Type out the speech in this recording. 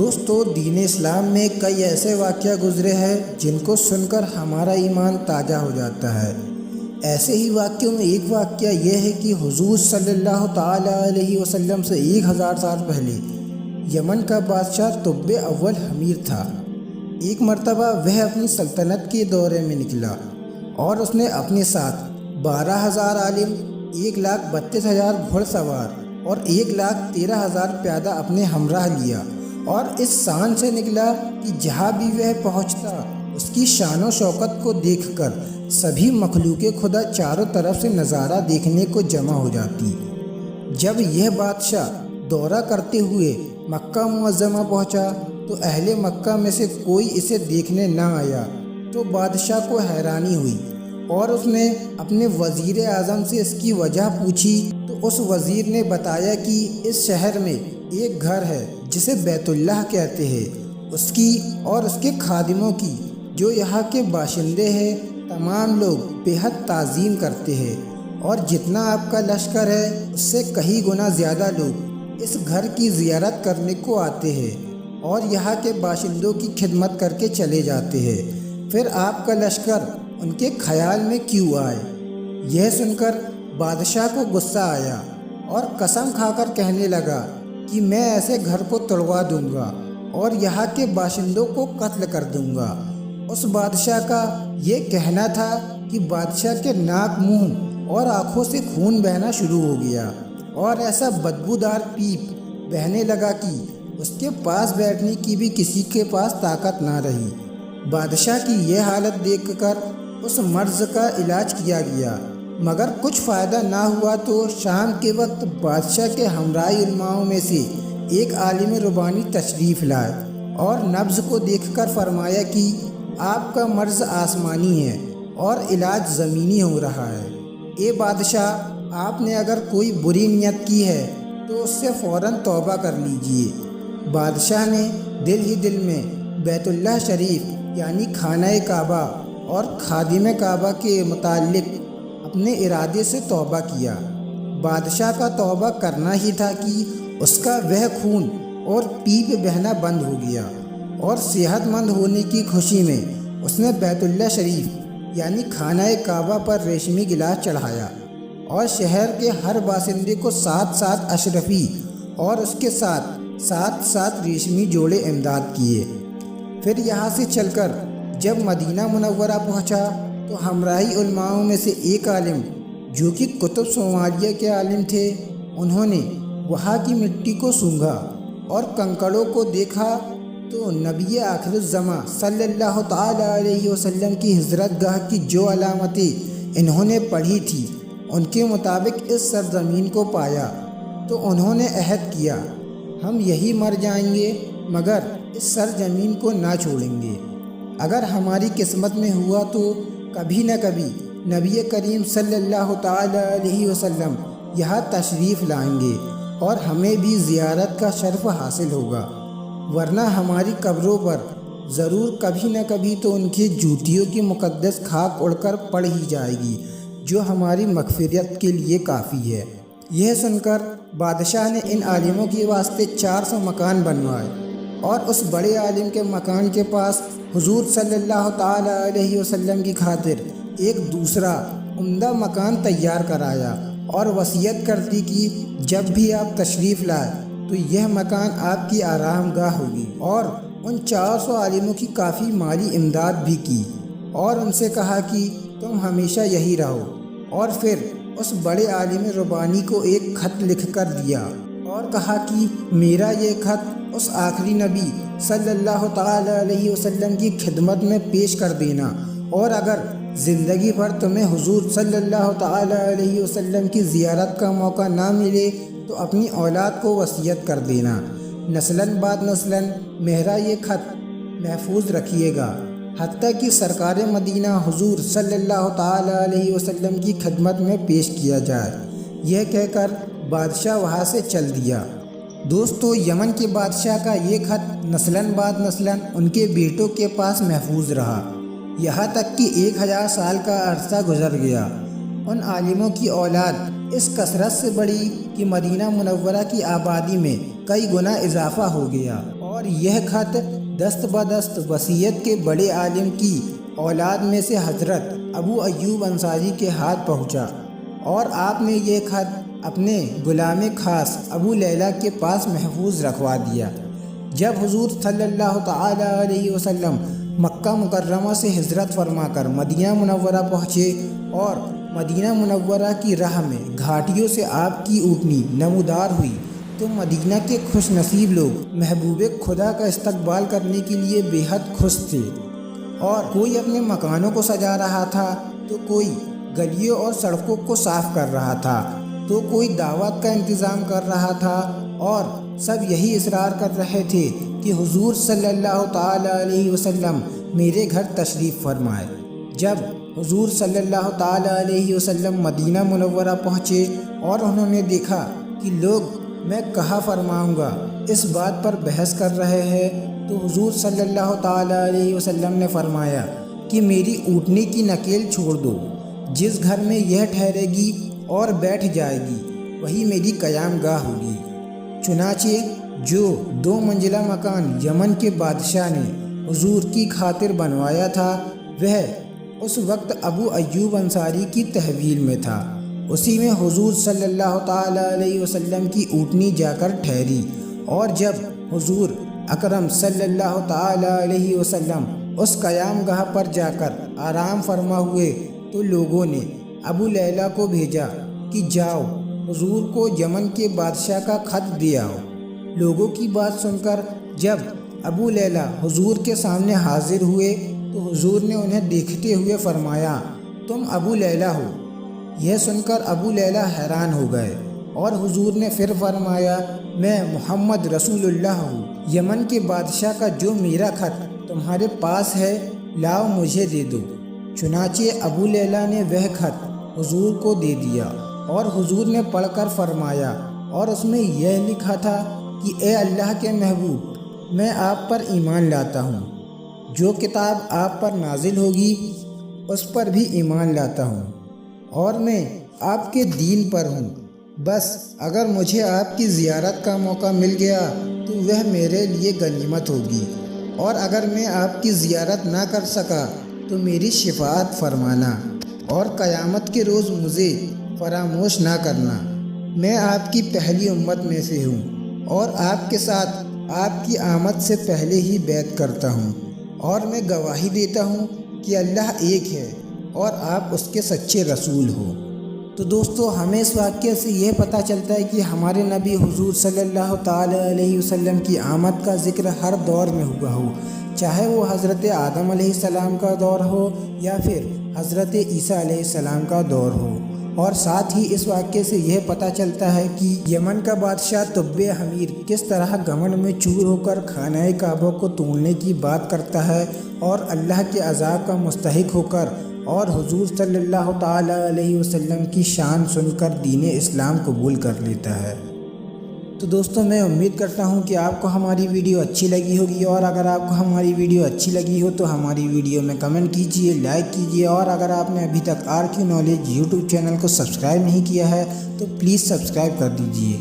دوستو، دین اسلام میں کئی ایسے واقعہ گزرے ہیں جن کو سن کر ہمارا ایمان تازہ ہو جاتا ہے۔ ایسے ہی واقعوں میں ایک واقعہ یہ ہے کہ حضور صلی اللہ تعالیٰ علیہ وسلم سے 1000 سال پہلے یمن کا بادشاہ طب اول حمیر تھا۔ ایک مرتبہ وہ اپنی سلطنت کے دورے میں نکلا اور اس نے اپنے ساتھ 12,000 عالم، 1,32,000 گھڑ سوار اور 1,13,000 پیادہ اپنے ہمراہ لیا، اور اس شان سے نکلا کہ جہاں بھی وہ پہنچتا اس کی شان و شوکت کو دیکھ کر سبھی مخلوق خدا چاروں طرف سے نظارہ دیکھنے کو جمع ہو جاتی۔ جب یہ بادشاہ دورہ کرتے ہوئے مکہ معظمہ پہنچا تو اہل مکہ میں سے کوئی اسے دیکھنے نہ آیا تو بادشاہ کو حیرانی ہوئی، اور اس نے اپنے وزیر اعظم سے اس کی وجہ پوچھی تو اس وزیر نے بتایا کہ اس شہر میں ایک گھر ہے جسے بیت اللہ کہتے ہیں، اس کی اور اس کے خادموں کی، جو یہاں کے باشندے ہیں، تمام لوگ بے حد تعظیم کرتے ہیں، اور جتنا آپ کا لشکر ہے اس سے کئی گنا زیادہ لوگ اس گھر کی زیارت کرنے کو آتے ہیں اور یہاں کے باشندوں کی خدمت کر کے چلے جاتے ہیں، پھر آپ کا لشکر ان کے خیال میں کیوں آئے؟ یہ سن کر بادشاہ کو غصہ آیا اور قسم کھا کر کہنے لگا کہ میں ایسے گھر کو توڑوا دوں گا اور یہاں کے باشندوں کو قتل کر دوں گا۔ اس بادشاہ کا یہ کہنا تھا کہ بادشاہ کے ناک، منہ اور آنکھوں سے خون بہنا شروع ہو گیا اور ایسا بدبودار پیپ بہنے لگا کہ اس کے پاس بیٹھنے کی بھی کسی کے پاس طاقت نہ رہی۔ بادشاہ کی یہ حالت دیکھ کر اس مرض کا علاج کیا گیا، مگر کچھ فائدہ نہ ہوا تو شام کے وقت بادشاہ کے ہمراہی علماؤں میں سے ایک عالم ربانی تشریف لائے اور نبض کو دیکھ کر فرمایا کہ آپ کا مرض آسمانی ہے اور علاج زمینی ہو رہا ہے۔ اے بادشاہ، آپ نے اگر کوئی بری نیت کی ہے تو اس سے فوراً توبہ کر لیجئے۔ بادشاہ نے دل ہی دل میں بیت اللہ شریف یعنی خانہ کعبہ اور خادم کعبہ کے متعلق اپنے ارادے سے توبہ کیا۔ بادشاہ کا توبہ کرنا ہی تھا کہ اس کا وہ خون اور پیپ بہنا بند ہو گیا، اور صحت مند ہونے کی خوشی میں اس نے بیت اللہ شریف یعنی خانہ کعبہ پر ریشمی گلاس چڑھایا اور شہر کے ہر باشندے کو 7 اشرفی اور اس کے ساتھ 7 ریشمی جوڑے امداد کیے۔ پھر یہاں سے چل کر جب مدینہ منورہ پہنچا تو ہمراہی علماؤں میں سے ایک عالم، جو کہ قطب صومالیہ کے عالم تھے، انہوں نے وہاں کی مٹی کو سونگھا اور کنکڑوں کو دیکھا تو نبی آخر الزماں صلی اللہ تعالیٰ علیہ وسلم کی ہجرت گاہ کی جو علامتیں انہوں نے پڑھی تھی ان کے مطابق اس سرزمین کو پایا، تو انہوں نے عہد کیا، ہم یہی مر جائیں گے مگر اس سرزمین کو نہ چھوڑیں گے۔ اگر ہماری قسمت میں ہوا تو کبھی نہ کبھی نبی کریم صلی اللہ تعالیٰ علیہ وسلم یہاں تشریف لائیں گے اور ہمیں بھی زیارت کا شرف حاصل ہوگا، ورنہ ہماری قبروں پر ضرور کبھی نہ کبھی تو ان کی جوتیوں کی مقدس خاک اڑ کر پڑ ہی جائے گی، جو ہماری مغفرت کے لیے کافی ہے۔ یہ سن کر بادشاہ نے ان عالموں کے واسطے 400 مکان بنوائے اور اس بڑے عالم کے مکان کے پاس حضور صلی اللہ تعالیٰ علیہ وسلم کی خاطر ایک دوسرا عمدہ مکان تیار کرایا اور وصیت کر دی کہ جب بھی آپ تشریف لائے تو یہ مکان آپ کی آرام گاہ ہوگی، اور ان 400 عالموں کی کافی مالی امداد بھی کی اور ان سے کہا کہ تم ہمیشہ یہی رہو، اور پھر اس بڑے عالم ربانی کو ایک خط لکھ کر دیا اور کہا کہ میرا یہ خط اس آخری نبی صلی اللہ تعالیٰ علیہ وسلم کی خدمت میں پیش کر دینا، اور اگر زندگی بھر تمہیں حضور صلی اللہ تعالیٰ علیہ وسلم کی زیارت کا موقع نہ ملے تو اپنی اولاد کو وصیت کر دینا، نسلاً بعد نسلاً میرا یہ خط محفوظ رکھیے گا، حتیٰ کہ سرکار مدینہ حضور صلی اللہ تعالیٰ علیہ وسلم کی خدمت میں پیش کیا جائے۔ یہ کہہ کر بادشاہ وہاں سے چل دیا۔ دوستو، یمن کے بادشاہ کا یہ خط نسلاً بعد نسلاً ان کے بیٹوں کے پاس محفوظ رہا، یہاں تک کہ 1000 سال کا عرصہ گزر گیا۔ ان عالموں کی اولاد اس کثرت سے بڑھی کہ مدینہ منورہ کی آبادی میں کئی گنا اضافہ ہو گیا، اور اور یہ خط دست بدست وصیت کے بڑے عالم کی اولاد میں سے حضرت ابو ایوب انصاری کے ہاتھ پہنچا، اور آپ نے یہ خط اپنے غلام خاص ابو لیلہ کے پاس محفوظ رکھوا دیا۔ جب حضور صلی اللہ تعالی علیہ وسلم مکہ مکرمہ سے ہجرت فرما کر مدینہ منورہ پہنچے اور مدینہ منورہ کی راہ میں گھاٹیوں سے آپ کی اونٹنی نمودار ہوئی، تو مدینہ کے خوش نصیب لوگ محبوب خدا کا استقبال کرنے کے لیے بے حد خوش تھے، اور کوئی اپنے مکانوں کو سجا رہا تھا، تو کوئی گلیوں اور سڑکوں کو صاف کر رہا تھا، تو کوئی دعوت کا انتظام کر رہا تھا، اور سب یہی اصرار کر رہے تھے کہ حضور صلی اللہ تعالی علیہ وسلم میرے گھر تشریف فرمائے۔ جب حضور صلی اللہ تعالی علیہ وسلم مدینہ منورہ پہنچے اور انہوں نے دیکھا کہ لوگ میں کہاں فرماؤں گا اس بات پر بحث کر رہے ہیں، تو حضور صلی اللہ تعالی علیہ وسلم نے فرمایا کہ میری اونٹنی کی نکیل چھوڑ دو، جس گھر میں یہ ٹھہرے گی اور بیٹھ جائے گی وہی میری قیام گاہ ہوگی۔ چنانچہ جو 2 منزلہ مکان یمن کے بادشاہ نے حضور کی خاطر بنوایا تھا، وہ اس وقت ابو ایوب انصاری کی تحویل میں تھا، اسی میں حضور صلی اللہ تعالی علیہ وسلم کی اونٹنی جا کر ٹھہری۔ اور جب حضور اکرم صلی اللہ تعالی علیہ وسلم اس قیام گاہ پر جا کر آرام فرما ہوئے، تو لوگوں نے ابو لیلہ کو بھیجا کہ جاؤ حضور کو یمن کے بادشاہ کا خط دے آؤ۔ لوگوں کی بات سن کر جب ابو لیلہ حضور کے سامنے حاضر ہوئے، تو حضور نے انہیں دیکھتے ہوئے فرمایا، تم ابو لیلہ ہو؟ یہ سن کر ابو لیلہ حیران ہو گئے، اور حضور نے پھر فرمایا، میں محمد رسول اللہ ہوں، یمن کے بادشاہ کا جو میرا خط تمہارے پاس ہے لاؤ مجھے دے دو۔ چنانچہ ابو لیلہ نے وہ خط حضور کو دے دیا، اور حضور نے پڑھ کر فرمایا، اور اس میں یہ لکھا تھا کہ اے اللہ کے محبوب، میں آپ پر ایمان لاتا ہوں، جو کتاب آپ پر نازل ہوگی اس پر بھی ایمان لاتا ہوں، اور میں آپ کے دین پر ہوں، بس اگر مجھے آپ کی زیارت کا موقع مل گیا تو وہ میرے لیے غنیمت ہوگی، اور اگر میں آپ کی زیارت نہ کر سکا تو میری شفاعت فرمانا، اور قیامت کے روز مجھے فراموش نہ کرنا۔ میں آپ کی پہلی امت میں سے ہوں، اور آپ کے ساتھ آپ کی آمد سے پہلے ہی بیعت کرتا ہوں، اور میں گواہی دیتا ہوں کہ اللہ ایک ہے اور آپ اس کے سچے رسول ہو۔ تو دوستو، ہمیں اس واقعے سے یہ پتہ چلتا ہے کہ ہمارے نبی حضور صلی اللہ تعالی علیہ وسلم کی آمد کا ذکر ہر دور میں ہوا ہو، چاہے وہ حضرت آدم علیہ السلام کا دور ہو یا پھر حضرت عیسیٰ علیہ السلام کا دور ہو۔ اور ساتھ ہی اس واقعے سے یہ پتہ چلتا ہے کہ یمن کا بادشاہ طب حمیر کس طرح گھمنڈ میں چور ہو کر خانہ کعبہ کو توڑنے کی بات کرتا ہے، اور اللہ کے عذاب کا مستحق ہو کر اور حضور صلی اللہ تعالی علیہ وسلم کی شان سن کر دین اسلام قبول کر لیتا ہے۔ تو دوستوں، میں امید کرتا ہوں کہ آپ کو ہماری ویڈیو اچھی لگی ہوگی، اور اگر آپ کو ہماری ویڈیو اچھی لگی ہو تو ہماری ویڈیو میں کمنٹ کیجئے، لائک کیجئے، اور اگر آپ نے ابھی تک RQ نالج یوٹیوب چینل کو سبسکرائب نہیں کیا ہے تو پلیز سبسکرائب کر دیجئے۔